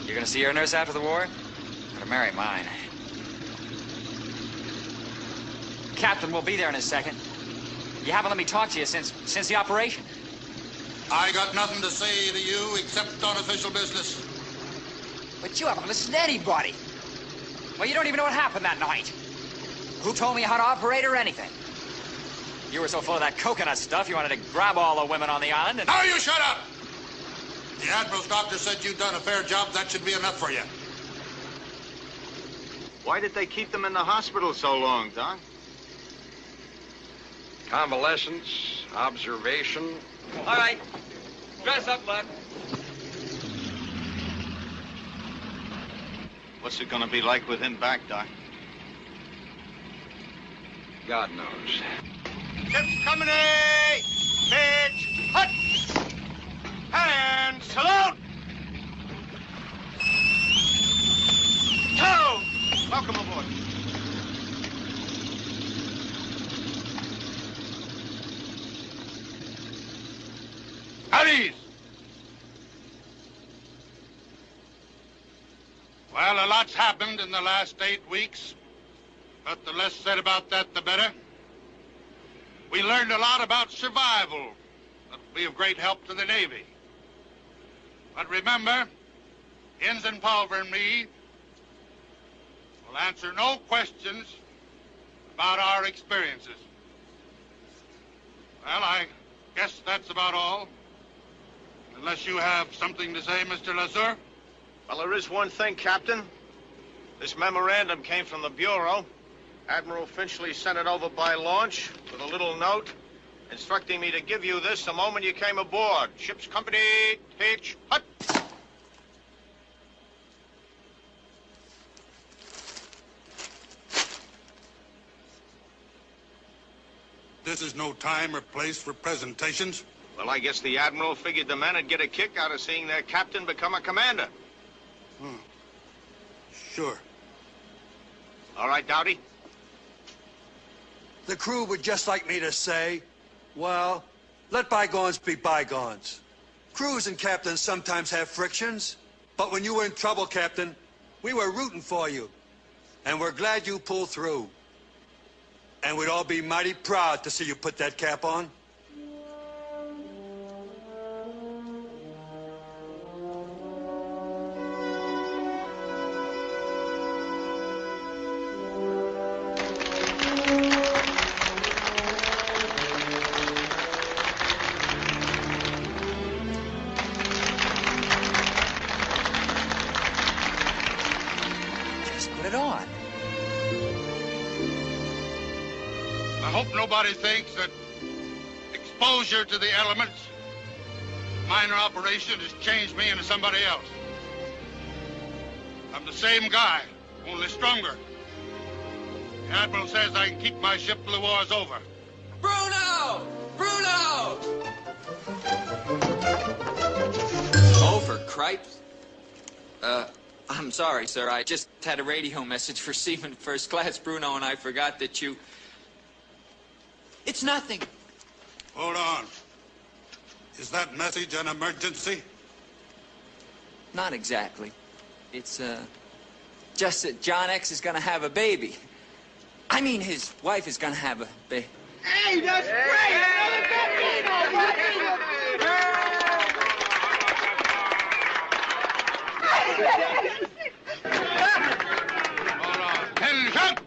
You're gonna see your nurse after the war? Better marry mine. Captain, we'll be there in a second. You haven't let me talk to you since the operation. I got nothing to say to you except on official business. But you haven't listened to anybody. Well, you don't even know what happened that night. Who told me how to operate or anything? You were so full of that coconut stuff, you wanted to grab all the women on the island and... Now you shut up! The Admiral's doctor said you'd done a fair job. That should be enough for you. Why did they keep them in the hospital so long, Doc? Convalescence, observation. All right. Dress up, Bud. What's it gonna be like with him back, Doc? God knows. Ship's company! Pitch! Hut! And salute! Tow! Welcome aboard. At ease! Well, a lot's happened in the last 8 weeks, but the less said about that, the better. We learned a lot about survival that will be of great help to the Navy. But remember, Ensign Pulver and me will answer no questions about our experiences. Well, I guess that's about all. Unless you have something to say, Mr. LeSueur? Well, there is one thing, Captain. This memorandum came from the Bureau. Admiral Finchley sent it over by launch with a little note instructing me to give you this the moment you came aboard. Ship's company, pitch, hut! This is no time or place for presentations. Well, I guess the Admiral figured the men would get a kick out of seeing their captain become a commander. Sure. All right, Dowdy? The crew would just like me to say, well, let bygones be bygones. Crews and captains sometimes have frictions, but when you were in trouble, Captain, we were rooting for you. And we're glad you pulled through. And we'd all be mighty proud to see you put that cap on. I hope nobody thinks that exposure to the elements, minor operation, has changed me into somebody else. I'm the same guy, only stronger. The Admiral says I can keep my ship till the war's over. Bruno! Bruno! Oh, for cripes. I'm sorry, sir. I just had a radio message for Seaman First Class Bruno, and I forgot that you... It's nothing. Hold on. Is that message an emergency? Not exactly. It's, just that John X is gonna have a baby. I mean, his wife is gonna have a baby. Hey, that's great! Hold on. Attention!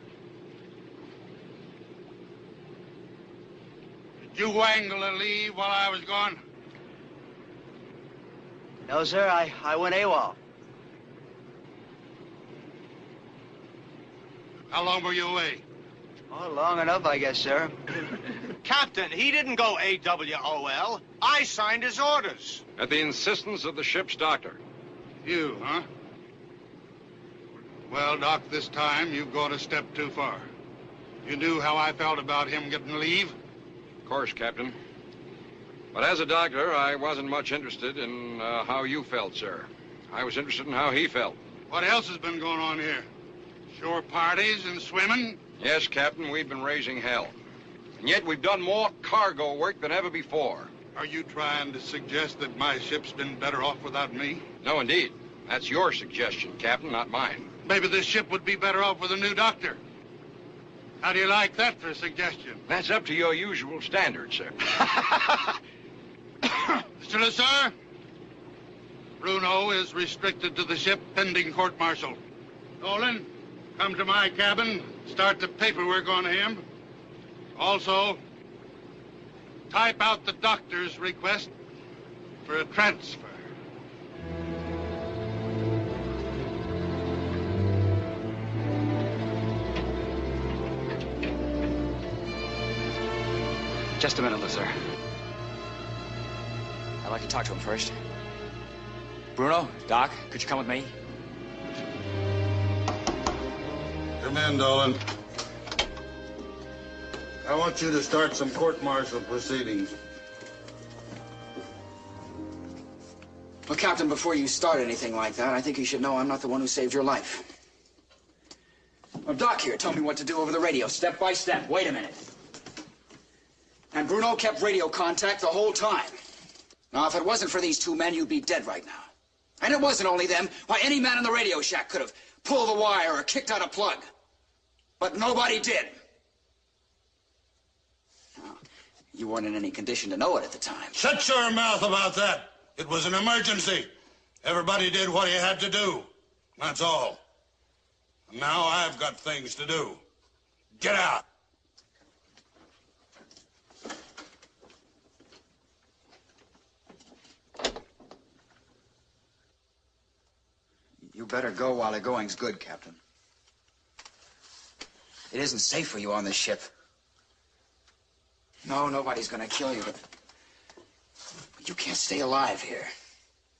Did you wangle a leave while I was gone? No, sir, I went AWOL. How long were you away? Oh, long enough, I guess, sir. Captain, he didn't go AWOL. I signed his orders. At the insistence of the ship's doctor. You, huh? Well, Doc, this time you've gone a step too far. You knew how I felt about him getting leave? Of course, Captain. But as a doctor, I wasn't much interested in how you felt, sir. I was interested in how he felt. What else has been going on here? Shore parties and swimming? Yes, Captain, we've been raising hell. And yet we've done more cargo work than ever before. Are you trying to suggest that my ship's been better off without me? No, indeed. That's your suggestion, Captain, not mine. Maybe this ship would be better off with a new doctor. How do you like that for a suggestion? That's up to your usual standards, sir. Mr. Lasseur, Bruno is restricted to the ship pending court-martial. Nolan, come to my cabin, start the paperwork on him. Also, type out the doctor's request for a transfer. Just a minute, sir. I'd like to talk to him first. Bruno, Doc, could you come with me? Come in, Dolan. I want you to start some court-martial proceedings. Well, Captain, before you start anything like that, I think you should know I'm not the one who saved your life. Well, Doc here told me what to do over the radio, step by step. Wait a minute. And Bruno kept radio contact the whole time. Now, if it wasn't for these two men, you'd be dead right now. And it wasn't only them. Why, any man in the radio shack could have pulled the wire or kicked out a plug. But nobody did. Now, you weren't in any condition to know it at the time. Shut your mouth about that. It was an emergency. Everybody did what he had to do. That's all. And now I've got things to do. Get out. You better go while the going's good, Captain. It isn't safe for you on this ship. No, nobody's gonna kill you, but you can't stay alive here.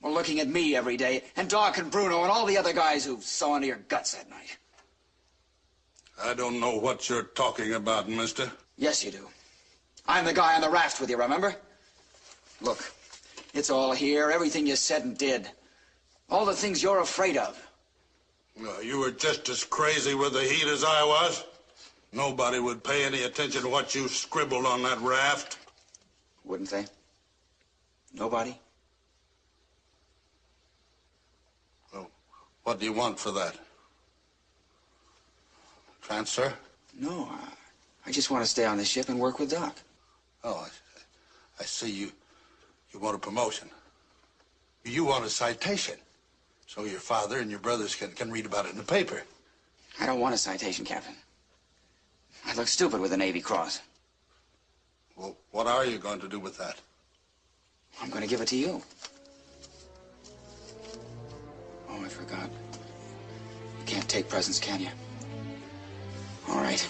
Well, looking at me every day, and Doc and Bruno and all the other guys who saw into your guts that night. I don't know what you're talking about, mister. Yes, you do. I'm the guy on the raft with you, remember? Look, it's all here, everything you said and did. All the things you're afraid of. Well, you were just as crazy with the heat as I was. Nobody would pay any attention to what you scribbled on that raft. Wouldn't they? Nobody? Well, what do you want for that? Transfer? No, I just want to stay on the ship and work with Doc. Oh, I see you want a promotion. You want a citation. So your father and your brothers can read about it in the paper. I don't want a citation, Captain. I'd look stupid with a Navy Cross. Well, what are you going to do with that? I'm going to give it to you. Oh, I forgot. You can't take presents, can you? All right.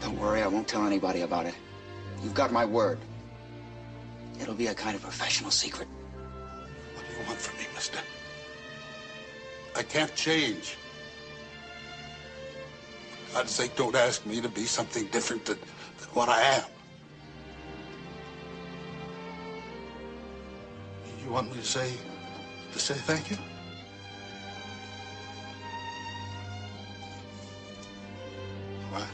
Don't worry, I won't tell anybody about it. You've got my word. It'll be a kind of professional secret. What do you want from me, mister? I can't change. For God's sake, don't ask me to be something different than what I am. You want me to say thank you? What?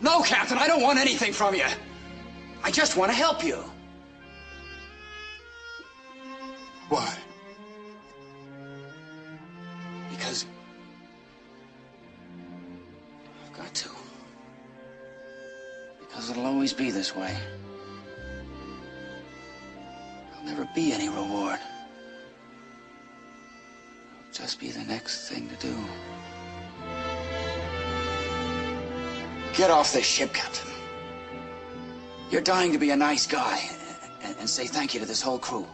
No, Captain, I don't want anything from you. I just want to help you. Why? Because I've got to. Because it'll always be this way. There'll never be any reward. It'll just be the next thing to do. Get off this ship, Captain. You're dying to be a nice guy and say thank you to this whole crew.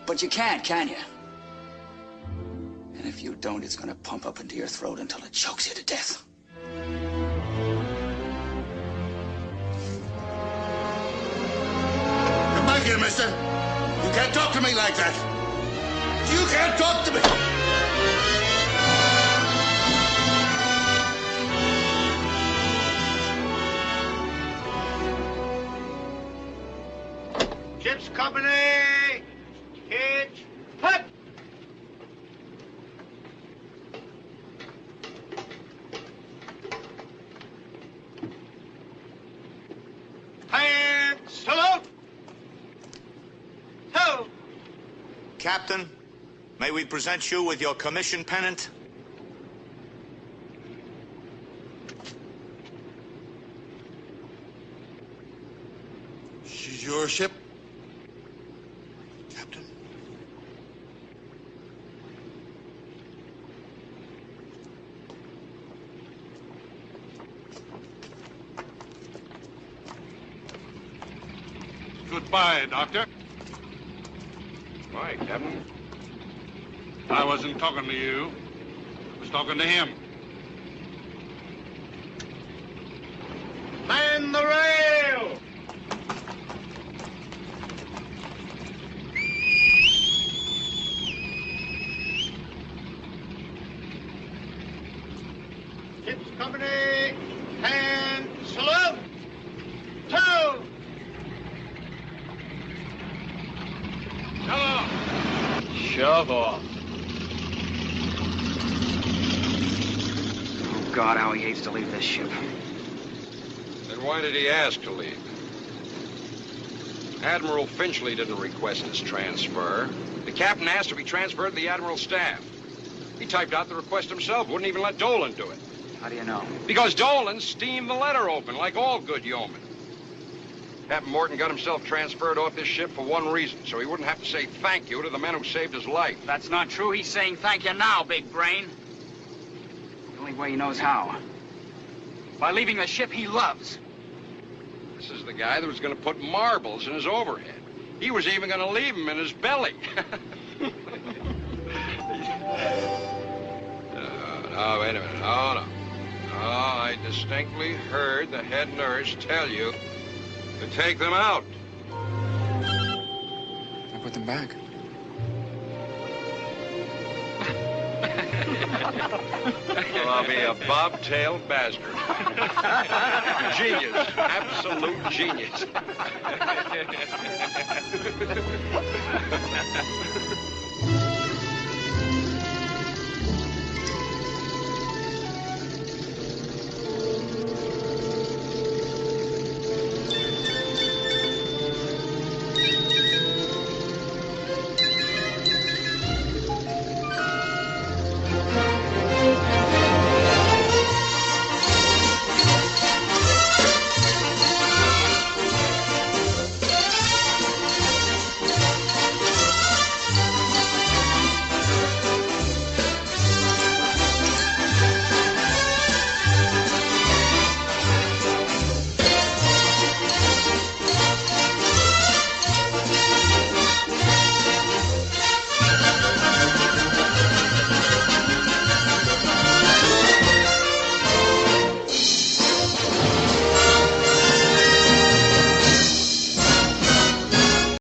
But you can't, can you? And if you don't, it's going to pump up into your throat until it chokes you to death. Come back here, mister. You can't talk to me like that. You can't talk to me. Ship's company! Hitch! Put! Hey Captain, may we present you with your commission pennant? This is your ship, Captain? Goodbye, Doctor. Why, Captain? I wasn't talking to you. I was talking to him. Man the rail! Ship's company, and salute! Two! Shove off. Oh, God, how he hates to leave this ship. Then why did he ask to leave? Admiral Finchley didn't request his transfer. The captain asked to be transferred to the Admiral's staff. He typed out the request himself, wouldn't even let Dolan do it. How do you know? Because Dolan steamed the letter open, like all good yeomen. Captain Morton got himself transferred off this ship for one reason, so he wouldn't have to say thank you to the men who saved his life. That's not true. He's saying thank you now, big brain. The only way he knows how. By leaving the ship he loves. This is the guy that was going to put marbles in his overhead. He was even going to leave him in his belly. No, wait a minute. No. I distinctly heard the head nurse tell you to take them out. I put them back. Well, I'll be a bobtailed bastard. Genius. Absolute genius.